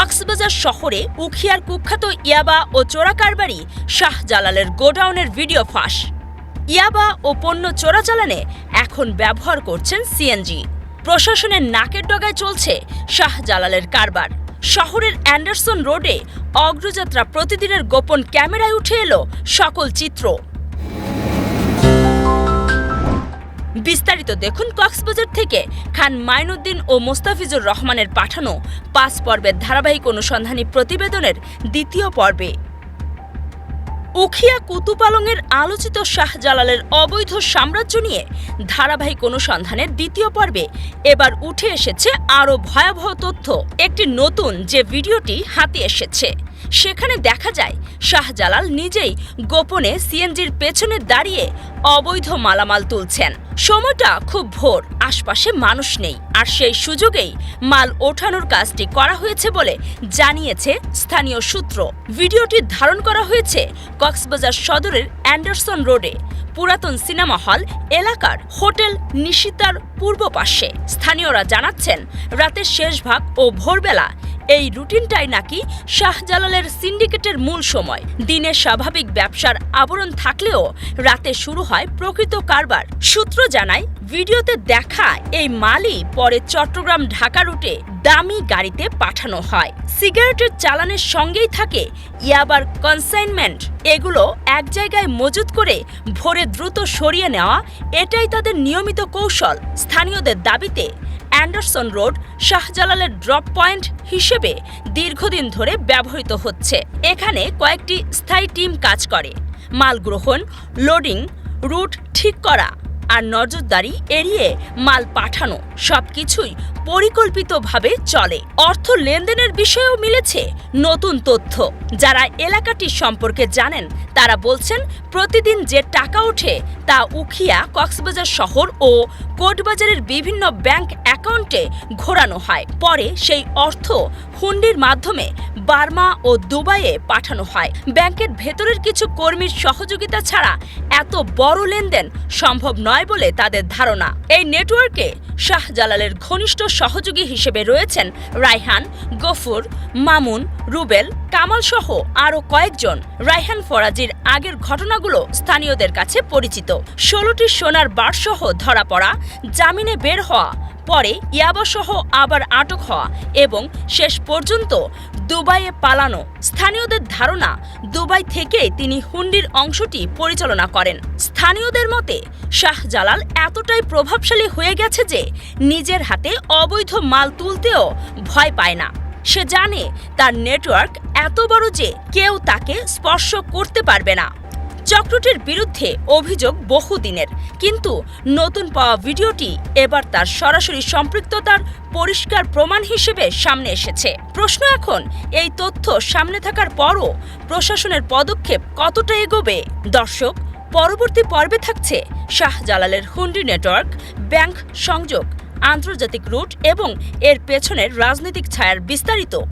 কক্সবাজার শহরে উখিয়ার কুখ্যাত ইয়াবা ও চোরা কারবারি শাহজালালের গোডাউনের ভিডিও ফাঁস। ইয়াবা ও পণ্য চোরাচালানে এখন ব্যবহার করছেন সিএনজি। প্রশাসনের নাকের ডগায় চলছে শাহজালালের কারবার। শহরের অ্যান্ডারসন রোডে অগ্রযাত্রা প্রতিদিনের গোপন ক্যামেরায় উঠে এলো সকল চিত্র। বিস্তারিত দেখুন কক্সবাজার থেকে খান মাইনুদ্দিন ও মোস্তাফিজুর রহমানের পাঠানো ৫ পর্বের ধারাবাহিক অনুসন্ধানী প্রতিবেদনের দ্বিতীয় পর্বে। উখিয়া কুতুপালংয়ের আলোচিত শাহজালালের অবৈধ সাম্রাজ্য নিয়ে ধারাবাহিক অনুসন্ধানের দ্বিতীয় পর্বে এবার উঠে এসেছে আরও ভয়াবহ তথ্য। একটি নতুন যে ভিডিওটি হাতে এসেছে, সেখানে দেখা যায় শাহজালাল নিজেই গোপনে সিএনজির পেছনে দাঁড়িয়ে অবৈধ মালামাল তুলছেন। সময়টা খুব ভোর, আশপাশে মানুষ নেই, আর সেই সুযোগেই মাল ওঠানোর কাজটি করা হয়েছে বলে জানিয়েছে স্থানীয় সূত্র। ভিডিওটি ধারণ করা হয়েছে কক্সবাজার সদরের অ্যান্ডারসন রোডে পুরাতন সিনেমা হল এলাকার হোটেল নিশিতার পূর্ব পাশে। স্থানীয়রা জানাচ্ছেন, রাতের শেষ ভাগ ও ভোরবেলা এই রুটিনটাই নাকি শাহজালালের সিন্ডিকেটের মূল সময়। দিনে স্বাভাবিক ব্যবসার আবরণ থাকলেও রাতে শুরু হয় প্রকৃত কারবার। সূত্র জানায়, ভিডিওতে দেখা এই মালই পরে চট্টগ্রাম ঢাকা রুটে দামি গাড়িতে পাঠানো হয়। সিগারেটের চালানের সঙ্গেই থাকে ইয়াবার কনসাইনমেন্ট। এগুলো এক জায়গায় মজুত করে ভোরে দ্রুত সরিয়ে নেওয়া, এটাই তাদের নিয়মিত কৌশল। স্থানীয়দের দাবিতে অ্যান্ডারসন রোড শাহজালালের ড্রপ পয়েন্ট হিসেবে দীর্ঘদিন ধরে ব্যবহৃত হচ্ছে। এখানে কয়েকটি স্থায়ী টিম কাজ করে। মাল গ্রহণ, লোডিং, রুট ঠিক করা আর নজরদারি এড়িয়ে মাল পাঠানো সবকিছুই পরিকল্পিতভাবে চলে। অর্থ লেনদেনের বিষয়েও মিলেছে নতুন তথ্য। যারা এলাকাটি সম্পর্কে জানেন তারা বলছেন, প্রতিদিন যে টাকা ওঠে তা উখিয়া, কক্সবাজার শহর ও কোটবাজারের বিভিন্ন ব্যাংক অ্যাকাউন্টে ঘোরানো হয়। পরে সেই অর্থ হুন্ডির মাধ্যমে বার্মা ও দুবাইয়ে পাঠানো হয়। ব্যাংকের ভেতরের কিছু কর্মীর সহযোগিতা ছাড়া এত বড় লেনদেন সম্ভব নয় বলে তাদের ধারণা। এই নেটওয়ার্কে শাহজালালের ঘনিষ্ঠ সহযোগী হিসেবে রয়েছেন রায়হান, গফুর, মামুন, রুবেল, কামাল সহ আরও কয়েকজন। রায়হান ফরাজির আগের ঘটনাগুলো স্থানীয়দের কাছে পরিচিত। ১৬টি সোনার বারসহ ধরা পড়া, জামিনে বের হওয়া, পরে ইয়াবাসহ আবার আটক হওয়া এবং শেষ পর্যন্ত দুবাইয়ে পালানো। স্থানীয়দের ধারণা, দুবাই থেকেই তিনি হুন্ডির অংশটি পরিচালনা করেন। স্থানীয়দের মতে, শাহজালাল এতটাই প্রভাবশালী হয়ে গেছে যে নিজের হাতে অবৈধ মাল তুলতেও ভয় পায় না। সে জানে তার নেটওয়ার্ক এত বড় যে কেউ তাকে স্পর্শ করতে পারবে না। চক্রটির বিরুদ্ধে অভিযোগ বহুদিনের, কিন্তু নতুন পাওয়া ভিডিওটি এবার তার সরাসরি সম্পৃক্ততার পরিষ্কার প্রমাণ হিসেবে সামনে এসেছে। প্রশ্ন এখন, এই তথ্য সামনে থাকার পরও প্রশাসনের পদক্ষেপ কতটা এগোবে? দর্শক, পরবর্তী পর্বে থাকছে শাহজালালের হুন্ডি নেটওয়ার্ক, ব্যাংক সংযোগ, আন্তর্জাতিক রুট এবং এর পেছনের রাজনৈতিক ছায়ার বিস্তারিত।